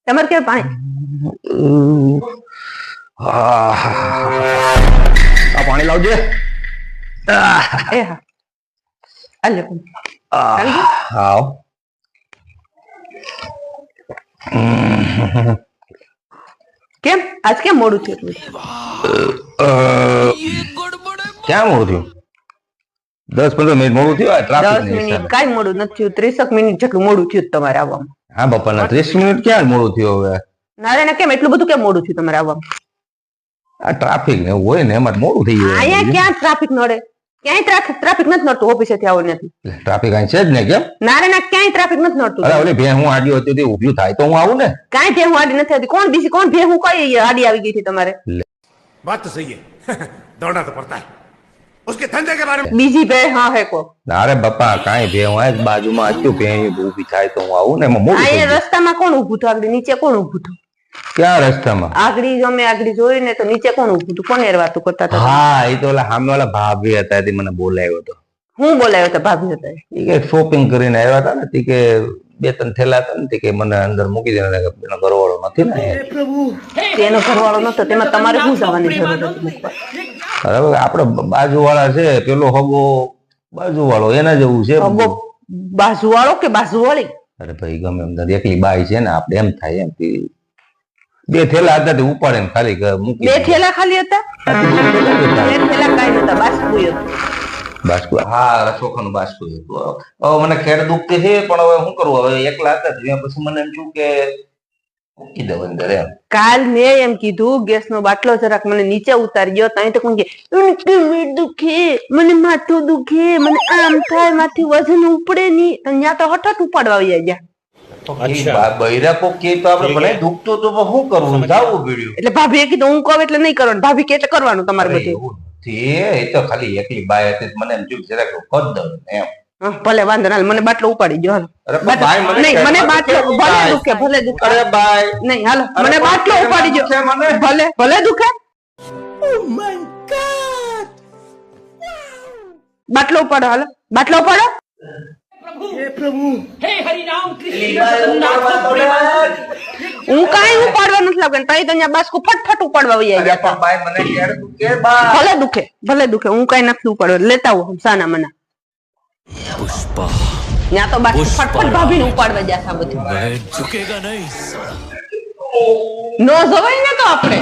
તમારે કે પાણી આ પાણી લાવજે. એ હા આલે આવ. કેમ આજ કેમ મોડું થયું એટલું? ક્યાં મોડું થયું? 10-15 મિનિટ મોડું થયું. 10 મિનિટ કાંઈ મોડું નથી થયું. 30 મિનિટ જેટલું મોડું થયું તમારે આવવામાં. હા બપોરના 30 મિનિટ ક્યાં મોડું થયું હવે? નારે કેમ એટલું બધું કેમ મોડું થયું તમારે આવવામાં? આ ટ્રાફિક ને એવું હોય ને એમાં મોડું થઈ ગયું. અહીંયા ક્યાં ટ્રાફિક નડે? ક્યાંય ટ્રાફિક નથી નડતું ઓફિસેથી આવું નથી. ટ્રાફિક અહીં છે જ ને કેમ? નારે ક્યાંય ટ્રાફિક નથી નડતું. અરે ઓલી ભે હું આડી હતી તે ઊભી થાય તો હું આવું ને. કાંઈ ભે હું આડી નથી આવતી. કોણ બીજી કોણ ભે હું કઈ આડી આવી ગઈ હતી તમારે? बात तो सही है दौड़ना तो पड़ता है उसके धंधे के बारे में બીજી ભે હા હે કો અરે બાપા કાંઈ ભે હું આ બાજુમાં હતું ભે ઊભી થાય તો હું આવું ને એમાં મોડું થઈ અહીંયા ગયું. રસ્તામાં કોણ ઊભું હતું? આગળ નીચે કોણ ઊભું હતું? ક્યાં રસ્તામાં? આગળ અમે આગળ જોઈ ને તો નીચે કોણ ઊભું હતું? કોને વાતો કરતા હતા? હા એ તો ઓલા સામે વાળા ભાભી હતા તે મને બોલાવ્યો હતો. હું બોલાવ્યો હતો ભાભી હતા? એ કે શોપિંગ કરીને આવ્યા હતા ને તે કે 2-3 થેલા હતા ને તે કે મને અંદર મૂકી દે એનો ઘરવાળો નથી ને. તેનો ઘરવાળો નતો તેમાં તમારે શું જવાની જરૂર હતી મૂકવા? હવે આપડે બાજુ વાળા છે પેલો હગો બાજુ વાળો એના જેવું છે. બાજુ વાળો કે બાજુ વાળી? અરે ભાઈ ગમે એમ એકલી બાઈ છે ને આપડે એમ થાય એમ 2 થેલા હતા તે ઉપાડે ને ખાલી મૂકી 2 થેલા ખાલી હતા? 2 થેલા કાંઈ નતા બાસ્કુ હતું. બાસ્કુ હા રસોખાનું બાસ્કુ હતું. હવે મને ખેડ દુખતી છે પણ હવે શું કરવું? હવે એકલા હતા પછી મને એમ થયું કે મૂકી દઉં અંદર એમ. કાલ મેં એમ કીધું ગેસ નો બાટલો જરાક મને નીચે ઉતારી ગયો ત્યાં તો કોણ કે કમર દુખે, મને માથું દુખે, મને આમ થાય, માથી વજન ઉપડે નહીં. ત્યાં તો હઠાઠ ઉપાડવા આવી ગયા. બૈરા કોક કે તો આપણે ભલે દુખતું તો શું કરવું? જાવું પડ્યું. એટલે ભાભી એ કીધું હું કહું એટલે નહીં કરવાનું. ભાભી કે એટલે કરવાનું તમારે બધું. એ તો ખાલી એકલી બાઈ હતી મને એમ થયું જરાક કરી દઉં એમ. ભલે વાંધો ના, મને બાટલો ઉપાડી ગયો. નહીં મને બાટલો ભલે દુખે ભલે દુખે. અરે બાઈ નહીં હાલો મને બાટલો ઉપાડી ગયો. ભલે ભલે દુખે. બાટલો ઉપાડો હાલો બાટલો ઉપાડો. હું કાંઈ ઉપાડવા નથી લાગતો. તઈ તો અહીંયા બાસ્કુ ફટફટ ઉપાડવા વહી ગયા હતા. ભલે દુખે ભલે દુખે હું કાંઈ નથી ઉપાડવા. લેતા આવો સાના મના. ત્યાં તો બાસ્કુ ફટફટ ભાભીને ઉપાડવા ગયા હતા બધું. નો જવાય ને તો આપણે